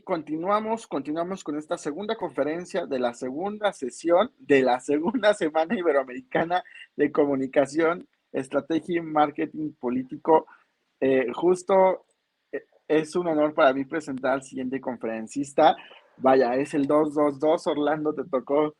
continuamos con esta segunda conferencia de la segunda sesión de la segunda Semana Iberoamericana de Comunicación, Estrategia y Marketing Político. Justo es un honor para mí presentar al siguiente conferencista. Vaya, es el 222, Orlando, te tocó.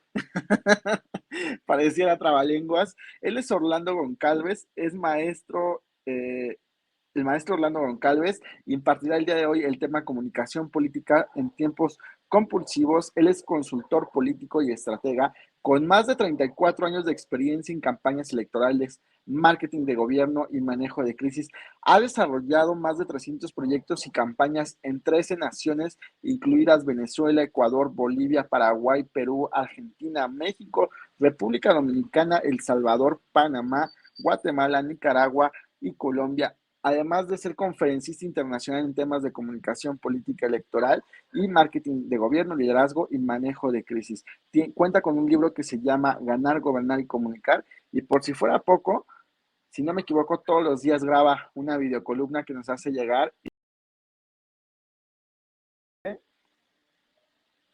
Pareciera trabalenguas. Él es Orlando Goncalves, es maestro, el maestro Orlando Goncalves impartirá el día de hoy el tema comunicación política en tiempos compulsivos. Él es consultor político y estratega con más de 34 años de experiencia en campañas electorales, marketing de gobierno y manejo de crisis. Ha desarrollado más de 300 proyectos y campañas en 13 naciones, incluidas Venezuela, Ecuador, Bolivia, Paraguay, Perú, Argentina, México, República Dominicana, El Salvador, Panamá, Guatemala, Nicaragua y Colombia, además de ser conferencista internacional en temas de comunicación política electoral y marketing de gobierno, liderazgo y manejo de crisis. Cuenta con un libro que se llama Ganar, Gobernar y Comunicar, y por si fuera poco, si no me equivoco, todos los días graba una videocolumna que nos hace llegar.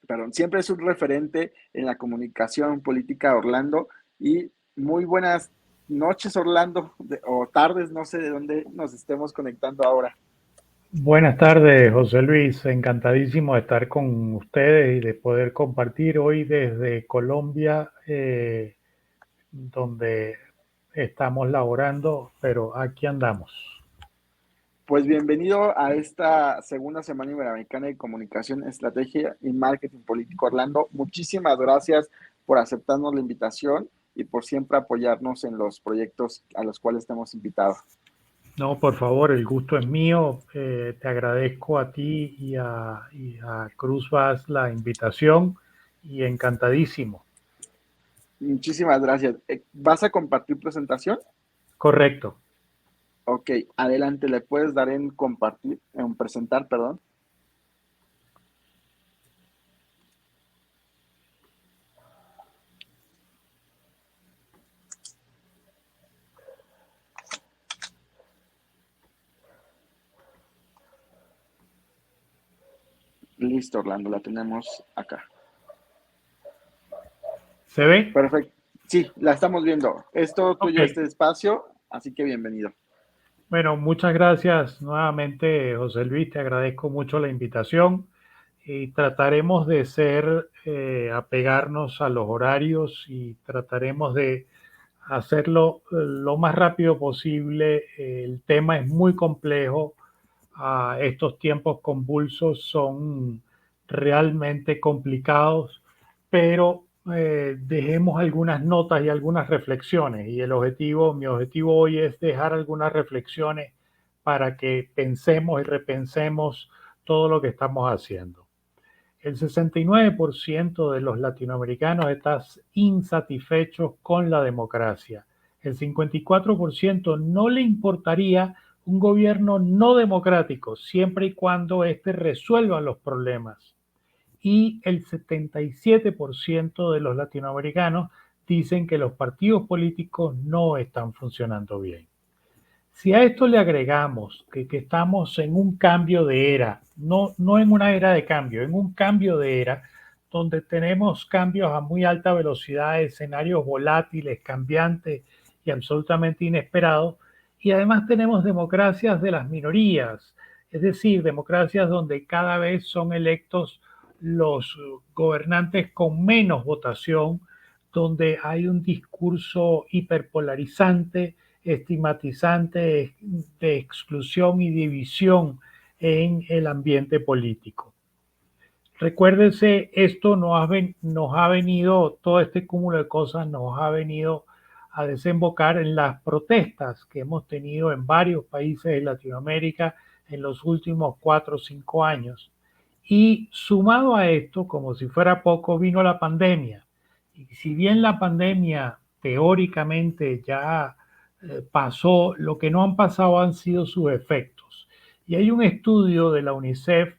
Perdón, siempre es un referente en la comunicación política, Orlando, y muy buenas noches, Orlando, o tardes, no sé de dónde nos estemos conectando ahora. Buenas tardes, José Luis. Encantadísimo de estar con ustedes y de poder compartir hoy desde Colombia, donde estamos laborando, pero aquí andamos. Pues bienvenido a esta segunda Semana Iberoamericana de Comunicación, Estrategia y Marketing Político, Orlando. Muchísimas gracias por aceptarnos la invitación y por siempre apoyarnos en los proyectos a los cuales te hemos invitado. No, por favor, el gusto es mío. Te agradezco a ti y a Cruz Vaz la invitación y encantadísimo. Muchísimas gracias. ¿Vas a compartir presentación? Correcto. Ok, adelante, le puedes dar en compartir, en presentar, perdón. Listo, Orlando, la tenemos acá. ¿Se ve? Perfecto. Sí, la estamos viendo. Es todo Ok. tuyo este espacio, así que bienvenido. Bueno, muchas gracias nuevamente, José Luis. Te agradezco mucho la invitación y trataremos de apegarnos a los horarios y trataremos de hacerlo lo más rápido posible. El tema es muy complejo. Estos tiempos convulsos son realmente complicados, pero dejemos algunas notas y algunas reflexiones. Y mi objetivo hoy es dejar algunas reflexiones para que pensemos y repensemos todo lo que estamos haciendo. El 69% de los latinoamericanos está insatisfechos con la democracia. El 54% no le importaría un gobierno no democrático, siempre y cuando éste resuelva los problemas. Y el 77% de los latinoamericanos dicen que los partidos políticos no están funcionando bien. Si a esto le agregamos que estamos en un cambio de era, no en una era de cambio, en un cambio de era, donde tenemos cambios a muy alta velocidad, escenarios volátiles, cambiantes y absolutamente inesperados, y además tenemos democracias de las minorías, es decir, democracias donde cada vez son electos los gobernantes con menos votación, donde hay un discurso hiperpolarizante, estigmatizante, de exclusión y división en el ambiente político. Recuérdense, esto nos ha venido, todo este cúmulo de cosas nos ha venido a desembocar en las protestas que hemos tenido en varios países de Latinoamérica en los últimos 4 o 5 años. Y sumado a esto, como si fuera poco, vino la pandemia. Y si bien la pandemia teóricamente ya pasó, lo que no han pasado han sido sus efectos. Y hay un estudio de la UNICEF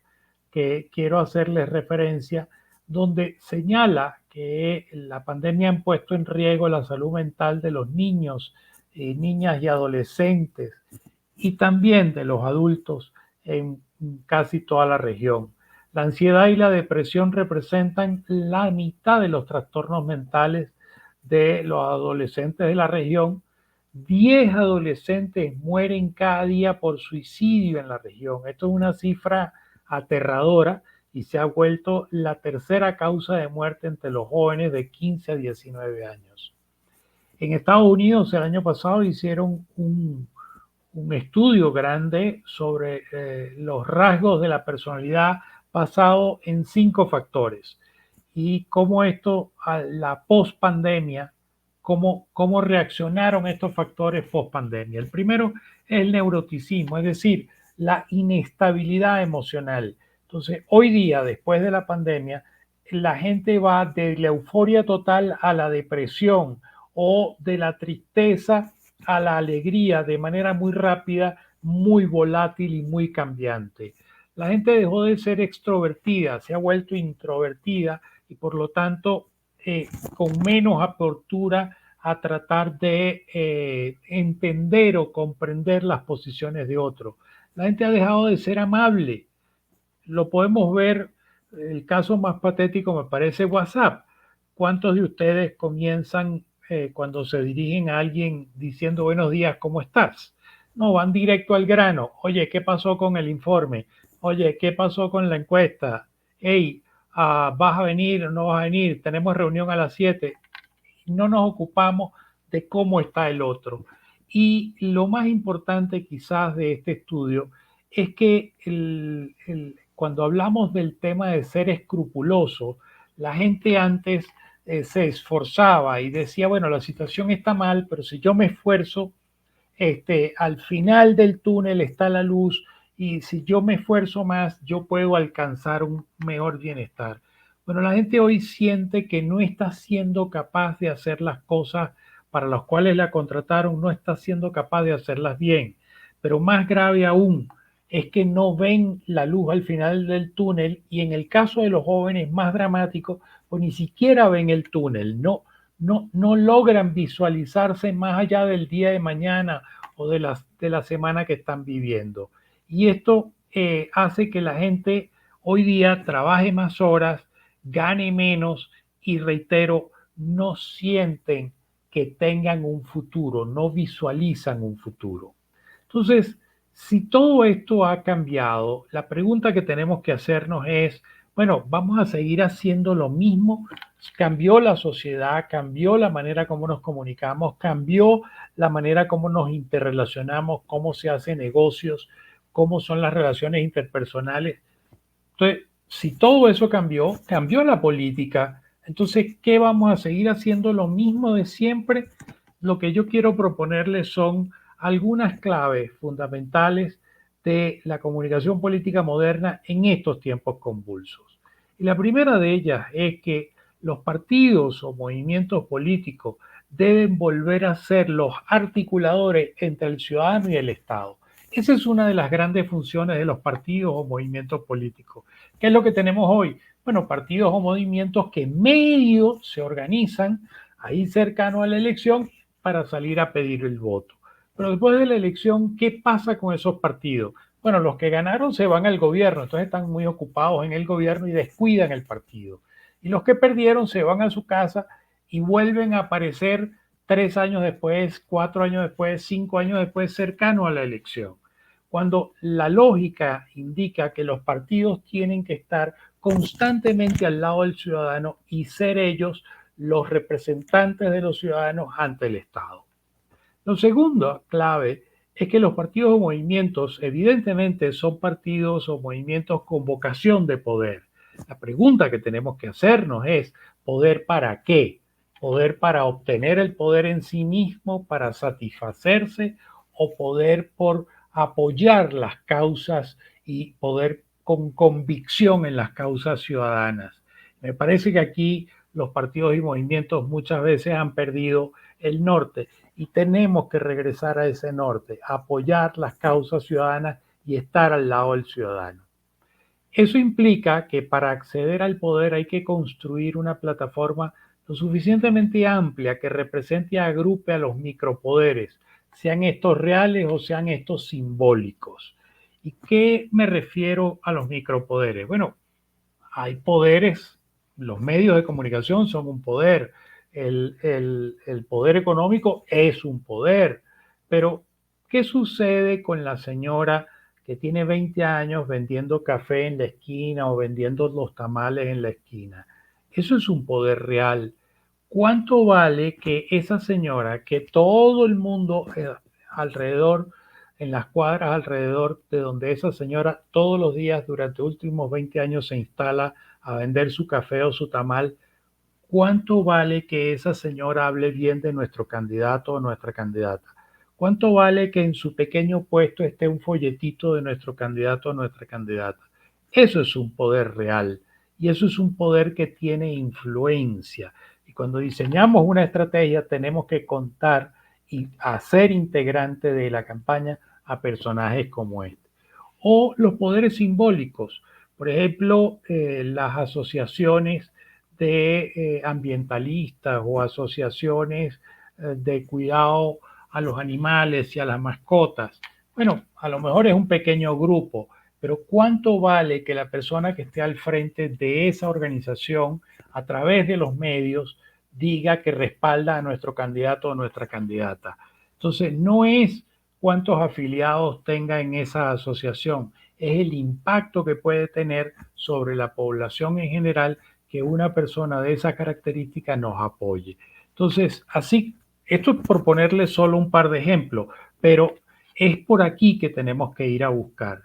que quiero hacerles referencia, donde señala que la pandemia ha puesto en riesgo la salud mental de los niños, niñas y adolescentes, y también de los adultos en casi toda la región. La ansiedad y la depresión representan la mitad de los trastornos mentales de los adolescentes de la región. 10 adolescentes mueren cada día por suicidio en la región. Esto es una cifra aterradora y se ha vuelto la tercera causa de muerte entre los jóvenes de 15 a 19 años. En Estados Unidos el año pasado hicieron un estudio grande sobre los rasgos de la personalidad basado en 5 factores y cómo esto a la post-pandemia, cómo reaccionaron estos factores post-pandemia. El primero es el neuroticismo, es decir, la inestabilidad emocional. Entonces, hoy día, después de la pandemia, la gente va de la euforia total a la depresión o de la tristeza a la alegría de manera muy rápida, muy volátil y muy cambiante. La gente dejó de ser extrovertida, se ha vuelto introvertida y por lo tanto con menos apertura a tratar de entender o comprender las posiciones de otro. La gente ha dejado de ser amable. Lo podemos ver, el caso más patético me parece WhatsApp. ¿Cuántos de ustedes comienzan cuando se dirigen a alguien diciendo buenos días, ¿cómo estás? No, van directo al grano. Oye, ¿qué pasó con el informe? Oye, ¿qué pasó con la encuesta? Hey, ¿vas a venir o no vas a venir? Tenemos reunión a las 7. No nos ocupamos de cómo está el otro. Y lo más importante quizás de este estudio es que cuando hablamos del tema de ser escrupuloso, la gente antes se esforzaba y decía, bueno, la situación está mal, pero si yo me esfuerzo, al final del túnel está la luz y si yo me esfuerzo más, yo puedo alcanzar un mejor bienestar. Bueno, la gente hoy siente que no está siendo capaz de hacer las cosas para las cuales la contrataron, no está siendo capaz de hacerlas bien. Pero más grave aún es que no ven la luz al final del túnel y en el caso de los jóvenes más dramático, pues ni siquiera ven el túnel, no logran visualizarse más allá del día de mañana o de la semana que están viviendo. Y esto hace que la gente hoy día trabaje más horas, gane menos y reitero, no sienten que tengan un futuro, no visualizan un futuro. Entonces, si todo esto ha cambiado, la pregunta que tenemos que hacernos es, bueno, ¿vamos a seguir haciendo lo mismo? Cambió la sociedad, cambió la manera como nos comunicamos, cambió la manera como nos interrelacionamos, cómo se hacen negocios, cómo son las relaciones interpersonales. Entonces, si todo eso cambió, cambió la política, entonces, ¿qué vamos a seguir haciendo lo mismo de siempre? Lo que yo quiero proponerles son algunas claves fundamentales de la comunicación política moderna en estos tiempos convulsos. Y la primera de ellas es que los partidos o movimientos políticos deben volver a ser los articuladores entre el ciudadano y el Estado. Esa es una de las grandes funciones de los partidos o movimientos políticos. ¿Qué es lo que tenemos hoy? Bueno, partidos o movimientos que medio se organizan ahí cercano a la elección para salir a pedir el voto. Pero después de la elección, ¿qué pasa con esos partidos? Bueno, los que ganaron se van al gobierno, entonces están muy ocupados en el gobierno y descuidan el partido. Y los que perdieron se van a su casa y vuelven a aparecer 3 años después, 4 años después, 5 años después, cercano a la elección. Cuando la lógica indica que los partidos tienen que estar constantemente al lado del ciudadano y ser ellos los representantes de los ciudadanos ante el Estado. Lo segundo clave es que los partidos o movimientos evidentemente son partidos o movimientos con vocación de poder. La pregunta que tenemos que hacernos es, ¿poder para qué? ¿Poder para obtener el poder en sí mismo, para satisfacerse o poder por apoyar las causas y poder con convicción en las causas ciudadanas? Me parece que aquí los partidos y movimientos muchas veces han perdido el norte y tenemos que regresar a ese norte, apoyar las causas ciudadanas y estar al lado del ciudadano. Eso implica que para acceder al poder hay que construir una plataforma lo suficientemente amplia que represente y agrupe a los micropoderes, sean estos reales o sean estos simbólicos. ¿Y qué me refiero a los micropoderes? Bueno, hay poderes, los medios de comunicación son un poder, el poder económico es un poder, pero ¿qué sucede con la señora que tiene 20 años vendiendo café en la esquina o vendiendo los tamales en la esquina? Eso es un poder real. ¿Cuánto vale que esa señora, que todo el mundo alrededor, en las cuadras alrededor de donde esa señora todos los días durante los últimos 20 años se instala a vender su café o su tamal, cuánto vale que esa señora hable bien de nuestro candidato o nuestra candidata? ¿Cuánto vale que en su pequeño puesto esté un folletito de nuestro candidato o nuestra candidata? Eso es un poder real y eso es un poder que tiene influencia. Y cuando diseñamos una estrategia tenemos que contar y hacer integrante de la campaña a personajes como este. O los poderes simbólicos, por ejemplo, las asociaciones de ambientalistas o asociaciones de cuidado a los animales y a las mascotas. Bueno, a lo mejor es un pequeño grupo, pero ¿cuánto vale que la persona que esté al frente de esa organización a través de los medios diga que respalda a nuestro candidato o nuestra candidata? Entonces, no es cuántos afiliados tenga en esa asociación, es el impacto que puede tener sobre la población en general que una persona de esa característica nos apoye. Entonces, así, esto es por ponerle solo un par de ejemplos, pero es por aquí que tenemos que ir a buscar.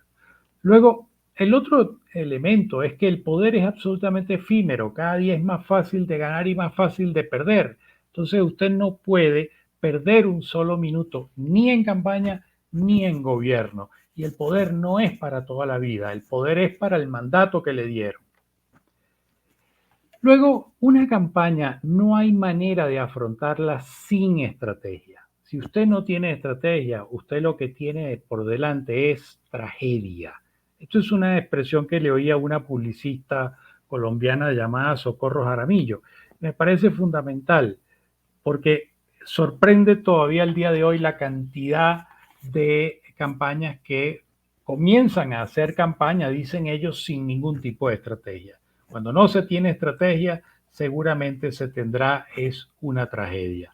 Luego, el otro elemento es que el poder es absolutamente efímero, cada día es más fácil de ganar y más fácil de perder. Entonces usted no puede perder un solo minuto, ni en campaña ni en gobierno. Y el poder no es para toda la vida, el poder es para el mandato que le dieron. Luego, una campaña no hay manera de afrontarla sin estrategia. Si usted no tiene estrategia, usted lo que tiene por delante es tragedia. Esto es una expresión que le oí a una publicista colombiana llamada Socorro Jaramillo. Me parece fundamental porque sorprende todavía el día de hoy la cantidad de campañas que comienzan a hacer campaña, dicen ellos, sin ningún tipo de estrategia. Cuando no se tiene estrategia, seguramente se tendrá es una tragedia.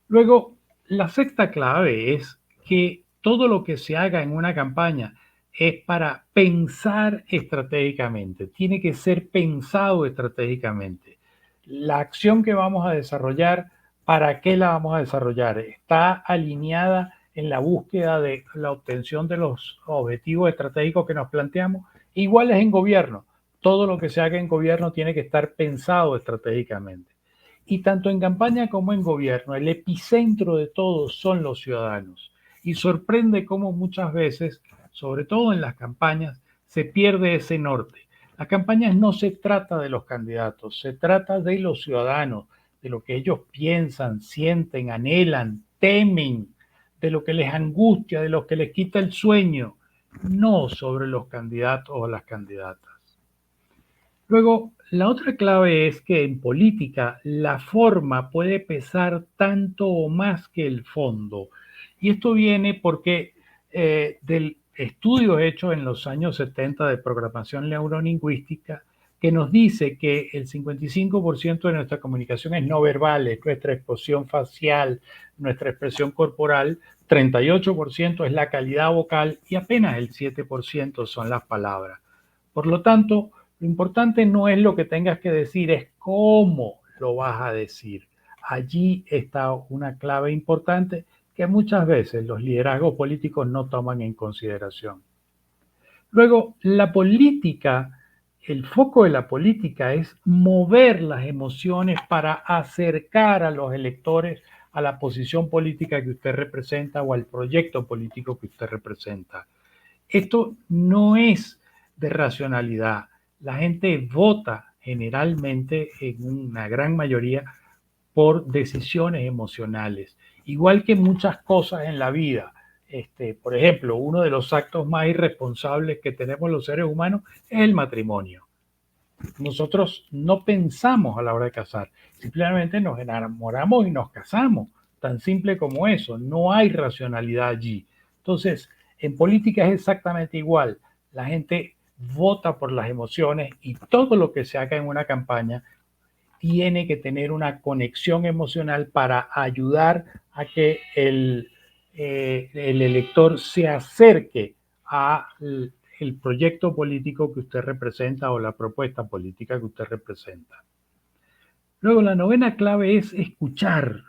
Luego, la sexta clave es que todo lo que se haga en una campaña es para pensar estratégicamente, tiene que ser pensado estratégicamente. La acción que vamos a desarrollar, ¿para qué la vamos a desarrollar? ¿Está alineada en la búsqueda de la obtención de los objetivos estratégicos que nos planteamos? Igual es en gobierno. Todo lo que se haga en gobierno tiene que estar pensado estratégicamente. Y tanto en campaña como en gobierno, el epicentro de todo son los ciudadanos. Y sorprende cómo muchas veces, sobre todo en las campañas, se pierde ese norte. Las campañas no se trata de los candidatos, se trata de los ciudadanos, de lo que ellos piensan, sienten, anhelan, temen, de lo que les angustia, de lo que les quita el sueño, no sobre los candidatos o las candidatas. Luego, la otra clave es que en política la forma puede pesar tanto o más que el fondo. Y esto viene porque del estudio hecho en los años 70 de programación neurolingüística, que nos dice que el 55% de nuestra comunicación es no verbal, es nuestra expresión facial, nuestra expresión corporal, 38% es la calidad vocal y apenas el 7% son las palabras. Por lo tanto, lo importante no es lo que tengas que decir, es cómo lo vas a decir. Allí está una clave importante que muchas veces los liderazgos políticos no toman en consideración. Luego, la política, el foco de la política es mover las emociones para acercar a los electores a la posición política que usted representa o al proyecto político que usted representa. Esto no es de racionalidad. La gente vota generalmente en una gran mayoría por decisiones emocionales, igual que muchas cosas en la vida. Por ejemplo, uno de los actos más irresponsables que tenemos los seres humanos es el matrimonio. Nosotros no pensamos a la hora de casar, simplemente nos enamoramos y nos casamos, tan simple como eso, no hay racionalidad allí. Entonces, en política es exactamente igual, la gente vota por las emociones y todo lo que se haga en una campaña tiene que tener una conexión emocional para ayudar a que el elector se acerque al el proyecto político que usted representa o la propuesta política que usted representa. Luego, la novena clave es escuchar.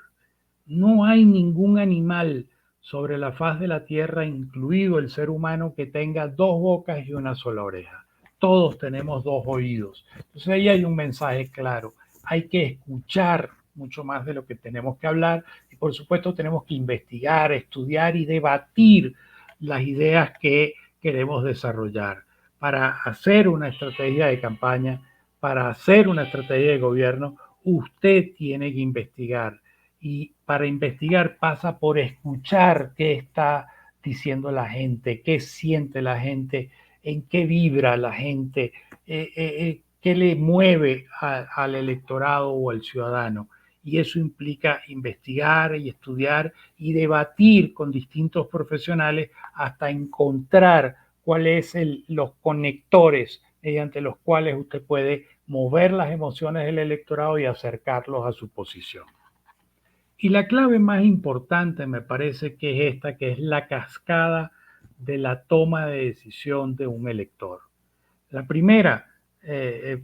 No hay ningún animal sobre la faz de la tierra, incluido el ser humano, que tenga dos bocas y una sola oreja. Todos tenemos dos oídos. Entonces ahí hay un mensaje claro. Hay que escuchar mucho más de lo que tenemos que hablar y por supuesto tenemos que investigar, estudiar y debatir las ideas que queremos desarrollar para hacer una estrategia de campaña, para hacer una estrategia de gobierno. Usted tiene que investigar y para investigar pasa por escuchar qué está diciendo la gente, qué siente la gente, en qué vibra la gente, qué le mueve al electorado o al ciudadano. Y eso implica investigar y estudiar y debatir con distintos profesionales hasta encontrar cuáles son los conectores mediante los cuales usted puede mover las emociones del electorado y acercarlos a su posición. Y la clave más importante me parece que es esta, que es la cascada de la toma de decisión de un elector. La primera, el,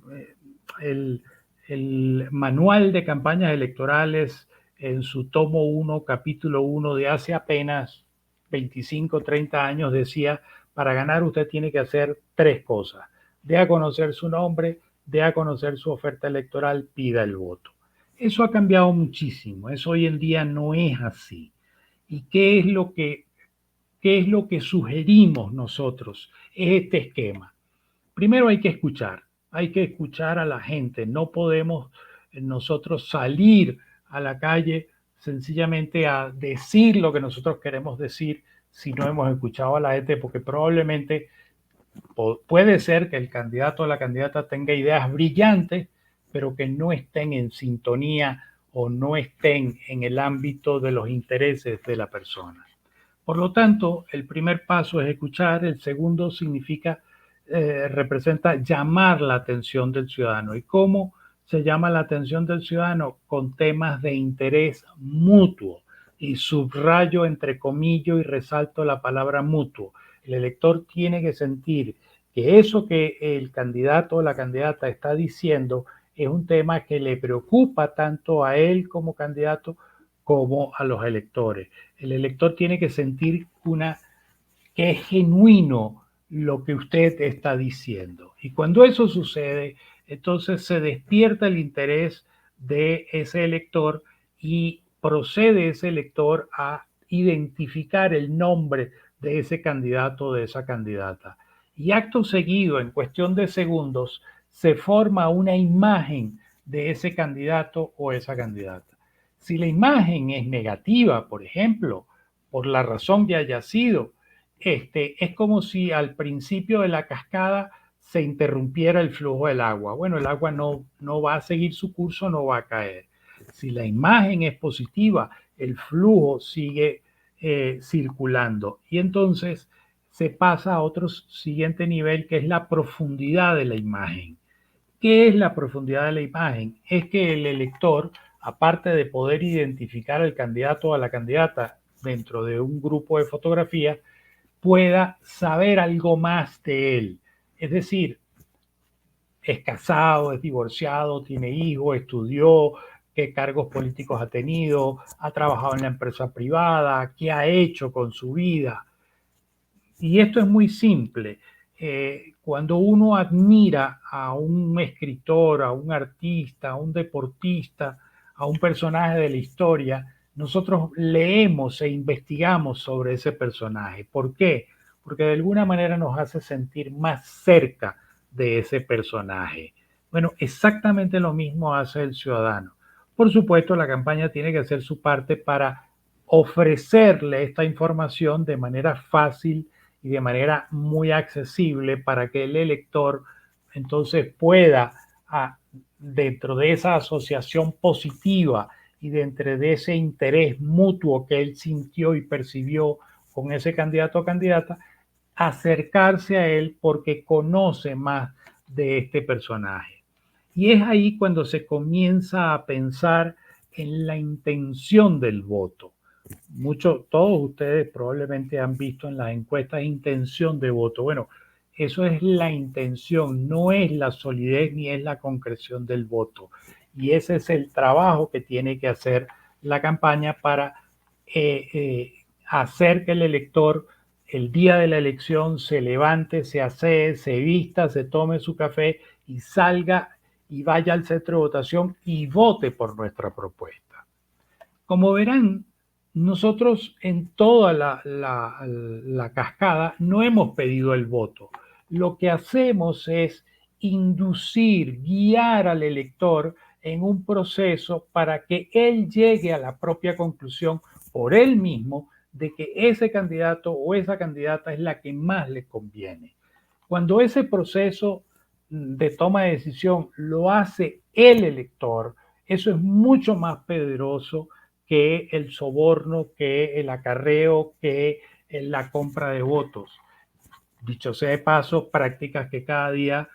el manual de campañas electorales en su tomo 1, capítulo 1 de hace apenas 25, 30 años decía, para ganar usted tiene que hacer tres cosas. Dé a conocer su nombre, dé a conocer su oferta electoral, pida el voto. Eso ha cambiado muchísimo, eso hoy en día no es así. ¿Y qué es lo que sugerimos nosotros? Es este esquema. Primero hay que escuchar a la gente, no podemos nosotros salir a la calle sencillamente a decir lo que nosotros queremos decir si no hemos escuchado a la gente, porque probablemente puede ser que el candidato o la candidata tenga ideas brillantes, pero que no estén en sintonía o no estén en el ámbito de los intereses de la persona. Por lo tanto, el primer paso es escuchar, el segundo significa, representa llamar la atención del ciudadano. ¿Y cómo se llama la atención del ciudadano? Con temas de interés mutuo. Y subrayo entre comillas y resalto la palabra mutuo. El elector tiene que sentir que eso que el candidato o la candidata está diciendo es un tema que le preocupa tanto a él como candidato como a los electores. El elector tiene que sentir que es genuino lo que usted está diciendo. Y cuando eso sucede, entonces se despierta el interés de ese elector y procede ese elector a identificar el nombre de ese candidato o de esa candidata. Y acto seguido, en cuestión de segundos, se forma una imagen de ese candidato o esa candidata. Si la imagen es negativa, por ejemplo, por la razón que haya sido, es como si al principio de la cascada se interrumpiera el flujo del agua. Bueno, el agua no va a seguir su curso, no va a caer. Si la imagen es positiva, el flujo sigue circulando y entonces se pasa a otro siguiente nivel que es la profundidad de la imagen. ¿Qué es la profundidad de la imagen? Es que el elector, aparte de poder identificar al candidato o a la candidata dentro de un grupo de fotografías, pueda saber algo más de él. Es decir, es casado, es divorciado, tiene hijos, estudió, qué cargos políticos ha tenido, ha trabajado en la empresa privada, qué ha hecho con su vida. Y esto es muy simple. Cuando uno admira a un escritor, a un artista, a un deportista, a un personaje de la historia, nosotros leemos e investigamos sobre ese personaje. ¿Por qué? Porque de alguna manera nos hace sentir más cerca de ese personaje. Bueno, exactamente lo mismo hace el ciudadano. Por supuesto, la campaña tiene que hacer su parte para ofrecerle esta información de manera fácil y de manera muy accesible para que el elector entonces pueda, dentro de esa asociación positiva y dentro de ese interés mutuo que él sintió y percibió con ese candidato o candidata, acercarse a él porque conoce más de este personaje. Y es ahí cuando se comienza a pensar en la intención del voto. Todos ustedes probablemente han visto en las encuestas intención de voto. Bueno, eso es la intención, no es la solidez ni es la concreción del voto. Y ese es el trabajo que tiene que hacer la campaña para hacer que el elector el día de la elección se levante, se asee, se vista, se tome su café y salga y vaya al centro de votación y vote por nuestra propuesta. Como verán, nosotros en toda la cascada no hemos pedido el voto. Lo que hacemos es inducir, guiar al elector en un proceso para que él llegue a la propia conclusión por él mismo de que ese candidato o esa candidata es la que más le conviene. Cuando ese proceso de toma de decisión lo hace el elector, eso es mucho más poderoso que el soborno, que el acarreo, que la compra de votos. Dicho sea de paso, prácticas que cada día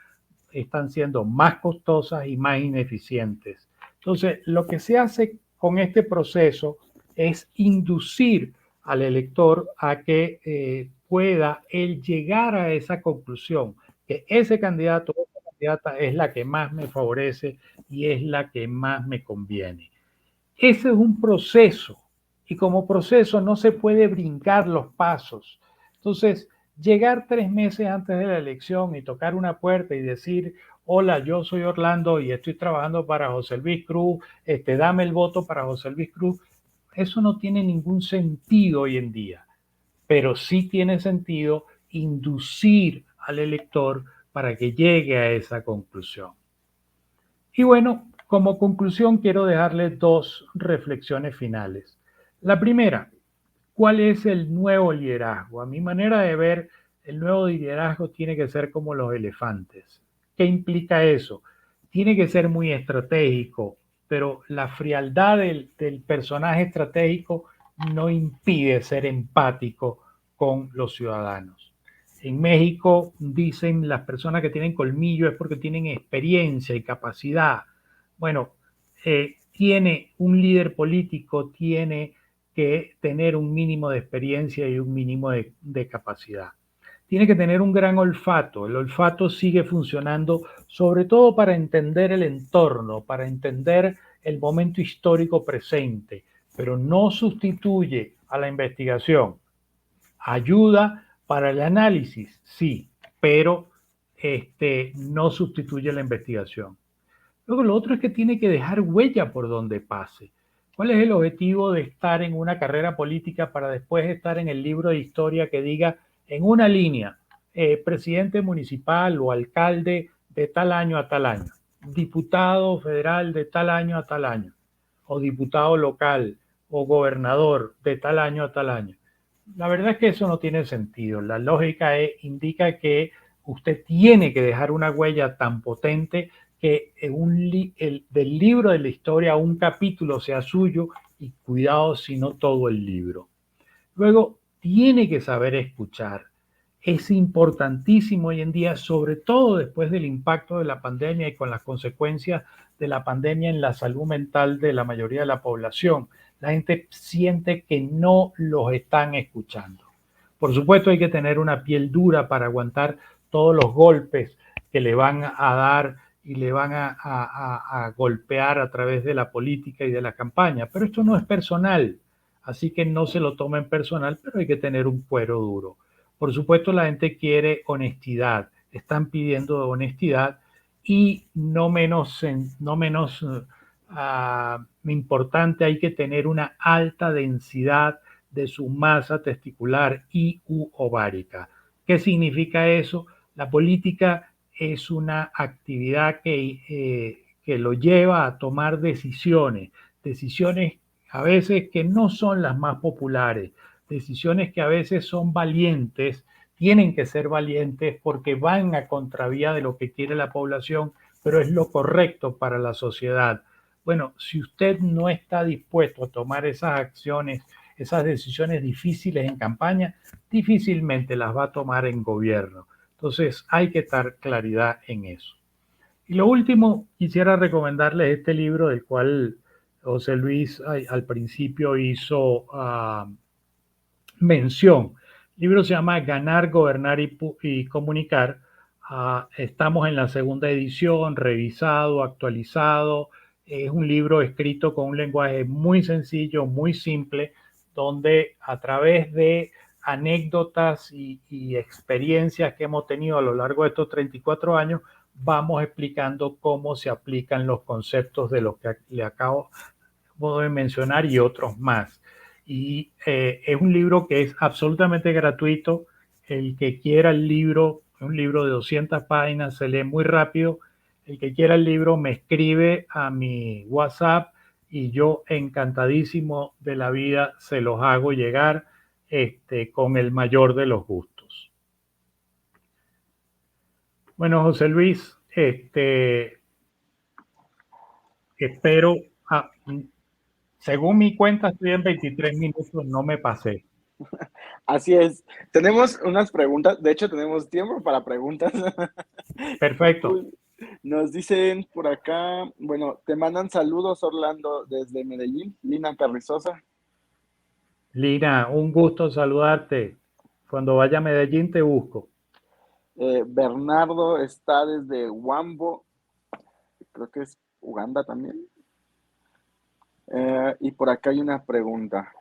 están siendo más costosas y más ineficientes. Entonces, lo que se hace con este proceso es inducir al elector a que pueda él llegar a esa conclusión, que ese candidato o esa candidata es la que más me favorece y es la que más me conviene. Ese es un proceso y como proceso no se puede brincar los pasos. Entonces, llegar 3 meses antes de la elección y tocar una puerta y decir, hola, yo soy Orlando y estoy trabajando para José Luis Cruz, dame el voto para José Luis Cruz, eso no tiene ningún sentido hoy en día, pero sí tiene sentido inducir al elector para que llegue a esa conclusión. Y bueno, como conclusión quiero dejarles 2 reflexiones finales. La primera, ¿cuál es el nuevo liderazgo? A mi manera de ver, el nuevo liderazgo tiene que ser como los elefantes. ¿Qué implica eso? Tiene que ser muy estratégico, pero la frialdad del personaje estratégico no impide ser empático con los ciudadanos. En México dicen las personas que tienen colmillo es porque tienen experiencia y capacidad. Bueno, tiene un líder político, tiene que tener un mínimo de experiencia y un mínimo de capacidad. Tiene que tener un gran olfato. El olfato sigue funcionando sobre todo para entender el entorno, para entender el momento histórico presente, pero no sustituye a la investigación. Ayuda para el análisis, sí, pero no sustituye la investigación. Luego lo otro es que tiene que dejar huella por donde pase. ¿Cuál es el objetivo de estar en una carrera política para después estar en el libro de historia que diga en una línea, presidente municipal o alcalde de tal año a tal año, diputado federal de tal año a tal año, o diputado local o gobernador de tal año a tal año? La verdad es que eso no tiene sentido. La lógica indica que usted tiene que dejar una huella tan potente que del libro de la historia un capítulo sea suyo y cuidado si no todo el libro. Luego, tiene que saber escuchar. Es importantísimo hoy en día, sobre todo después del impacto de la pandemia y con las consecuencias de la pandemia en la salud mental de la mayoría de la población. La gente siente que no los están escuchando. Por supuesto, hay que tener una piel dura para aguantar todos los golpes que le van a dar y le van a golpear a través de la política y de la campaña. Pero esto no es personal, así que no se lo tomen personal, pero hay que tener un cuero duro. Por supuesto, la gente quiere honestidad, están pidiendo honestidad y no menos importante, hay que tener una alta densidad de su masa testicular y u ovárica. ¿Qué significa eso? La política es una actividad que lo lleva a tomar decisiones a veces que no son las más populares, decisiones que a veces son valientes, tienen que ser valientes porque van a contravía de lo que quiere la población, pero es lo correcto para la sociedad. Bueno, si usted no está dispuesto a tomar esas acciones esas decisiones difíciles en campaña, difícilmente las va a tomar en gobierno. Entonces hay que dar claridad en eso. Y lo último, quisiera recomendarles este libro del cual José Luis al principio hizo mención. El libro se llama Ganar, Gobernar y Comunicar. Estamos en la segunda edición, revisado, actualizado. Es un libro escrito con un lenguaje muy sencillo, muy simple, donde a través de anécdotas y experiencias que hemos tenido a lo largo de estos 34 años, vamos explicando cómo se aplican los conceptos de los que le acabo de mencionar y otros más. Y es un libro que es absolutamente gratuito. El que quiera el libro, es un libro de 200 páginas, se lee muy rápido. El que quiera el libro me escribe a mi WhatsApp y yo encantadísimo de la vida se los hago llegar con el mayor de los gustos. Bueno, José Luis, espero, ah, según mi cuenta estoy en 23 minutos, no me pasé. Así es. Tenemos unas preguntas, de hecho tenemos tiempo para preguntas. Perfecto. Nos dicen por acá, bueno, te mandan saludos Orlando desde Medellín, Lina Carrizosa. Lina, un gusto saludarte. Cuando vaya a Medellín te busco. Bernardo está desde Wambo, creo que es Uganda también. Y por acá hay una pregunta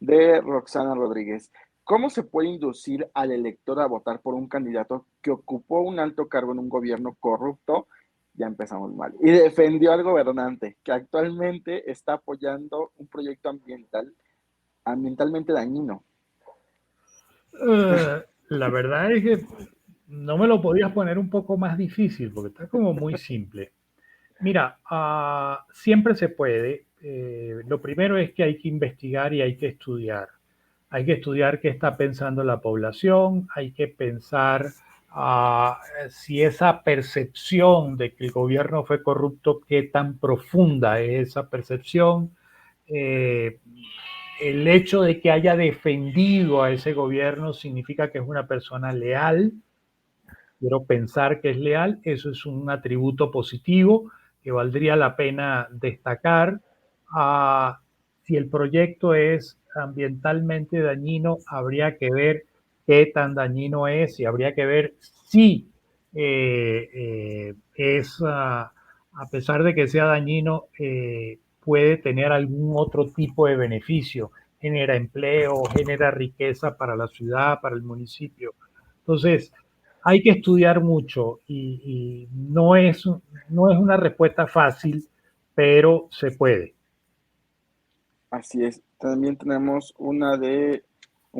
de Roxana Rodríguez. ¿Cómo se puede inducir al elector a votar por un candidato que ocupó un alto cargo en un gobierno corrupto? Ya empezamos mal. Y defendió al gobernante, que actualmente está apoyando un proyecto ambientalmente dañino. La verdad es que no me lo podías poner un poco más difícil porque está como muy simple. Mira, siempre se puede. Lo primero es que hay que investigar y hay que estudiar. Hay que estudiar qué está pensando la población, hay que pensar si esa percepción de que el gobierno fue corrupto, qué tan profunda es esa percepción. Eh, el hecho de que haya defendido a ese gobierno significa que es una persona leal. Quiero pensar que es leal, eso es un atributo positivo que valdría la pena destacar. Ah, si el proyecto es ambientalmente dañino, habría que ver qué tan dañino es y habría que ver si a pesar de que sea dañino, puede tener algún otro tipo de beneficio, genera empleo, genera riqueza para la ciudad, para el municipio. Entonces, hay que estudiar mucho y no es una respuesta fácil, pero se puede. Así es. También tenemos un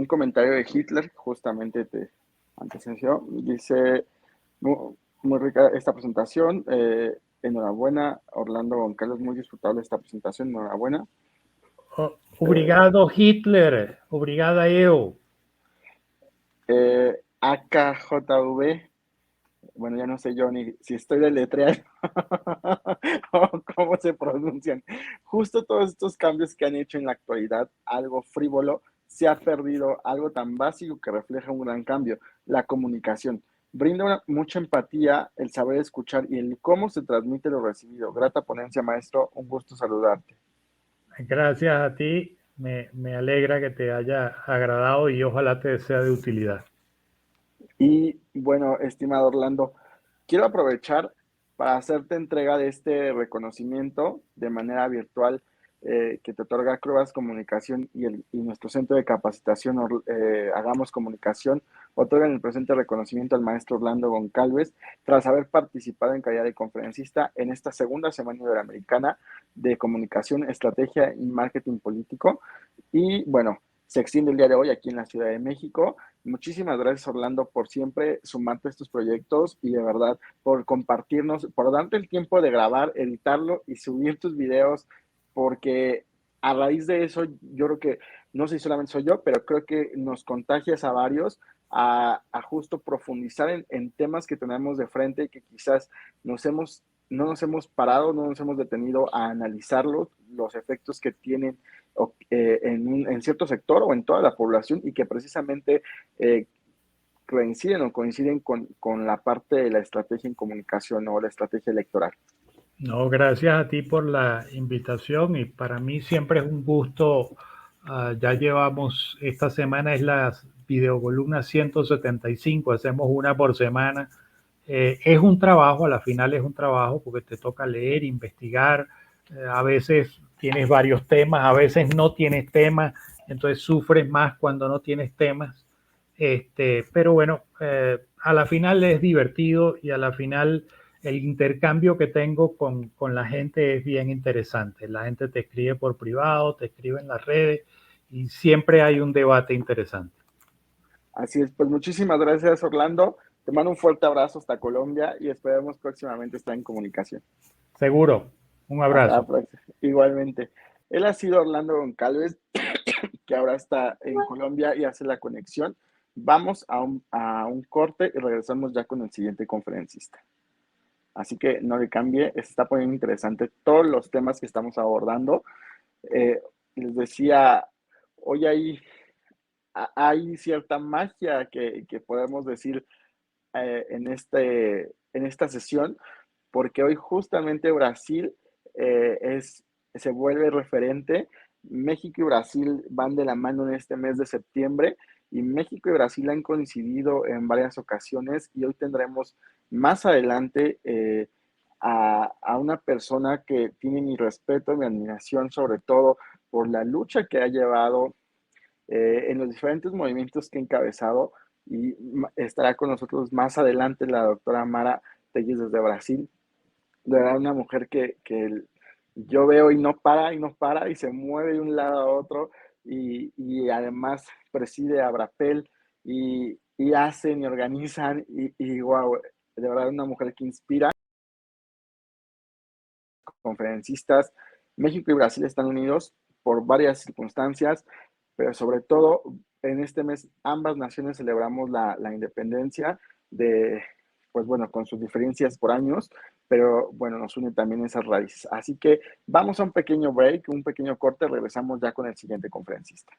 comentario de Hitler, justamente te antecedió. Dice, muy, muy rica esta presentación. Enhorabuena, Orlando Goncalves, muy disfrutable esta presentación. Enhorabuena. Obrigado, Hitler. Obrigada, eu. AKJV, bueno, ya no sé yo ni si estoy deletreando o cómo se pronuncian. Justo todos estos cambios que han hecho en la actualidad, algo frívolo, se ha perdido algo tan básico que refleja un gran cambio, la comunicación. Brinda mucha empatía el saber escuchar y el cómo se transmite lo recibido. Grata ponencia, maestro. Un gusto saludarte. Gracias a ti. Me alegra que te haya agradado y ojalá te sea de utilidad. Y bueno, estimado Orlando, quiero aprovechar para hacerte entrega de este reconocimiento de manera virtual que te otorga Crubas Comunicación y nuestro centro de capacitación Hagamos Comunicación, otorgan el presente reconocimiento al maestro Orlando Goncalves tras haber participado en calidad de conferencista en esta segunda semana iberoamericana de comunicación, estrategia y marketing político. Y bueno, se extiende el día de hoy aquí en la Ciudad de México. Muchísimas gracias, Orlando, por siempre sumarte a estos proyectos y de verdad por compartirnos, por darte el tiempo de grabar, editarlo y subir tus videos, porque a raíz de eso, yo creo que, no sé si solamente soy yo, pero creo que nos contagias a varios a justo profundizar en temas que tenemos de frente y que quizás nos hemos no nos hemos parado, no nos hemos detenido a analizarlos, los efectos que tienen en cierto sector o en toda la población y que precisamente coinciden con la parte de la estrategia en comunicación o la estrategia electoral. No, gracias a ti por la invitación y para mí siempre es un gusto. Ya llevamos, esta semana es la videocolumna 175, hacemos una por semana. Es un trabajo, a la final es un trabajo porque te toca leer, investigar. A veces tienes varios temas, a veces no tienes temas, entonces sufres más cuando no tienes temas. Pero bueno, a la final es divertido y a la final el intercambio que tengo con la gente es bien interesante. La gente te escribe por privado, te escribe en las redes y siempre hay un debate interesante. Así es, pues muchísimas gracias, Orlando. Te mando un fuerte abrazo hasta Colombia y esperemos próximamente estar en comunicación. Seguro. Un Hasta la abrazo. próxima. Igualmente. Él ha sido Orlando Goncalves, que ahora está en Colombia y hace la conexión. Vamos a un corte y regresamos ya con el siguiente conferencista. Así que no le cambie, se está poniendo interesante todos los temas que estamos abordando. Les decía, hoy hay cierta magia que podemos decir en esta sesión, porque hoy justamente Brasil se vuelve referente. México y Brasil van de la mano en este mes de septiembre y México y Brasil han coincidido en varias ocasiones y hoy tendremos más adelante a una persona que tiene mi respeto, mi admiración, sobre todo por la lucha que ha llevado en los diferentes movimientos que ha encabezado y estará con nosotros más adelante la doctora Mara Telles desde Brasil. De verdad, una mujer que yo veo y no para y se mueve de un lado a otro y además preside a Brapel y hacen y organizan y wow, de verdad una mujer que inspira. Conferencistas, México y Brasil están unidos por varias circunstancias, pero sobre todo en este mes ambas naciones celebramos la independencia de, pues bueno, con sus diferencias por años, pero bueno, nos une también esas raíces. Así que vamos a un pequeño break, un pequeño corte, regresamos ya con el siguiente conferencista.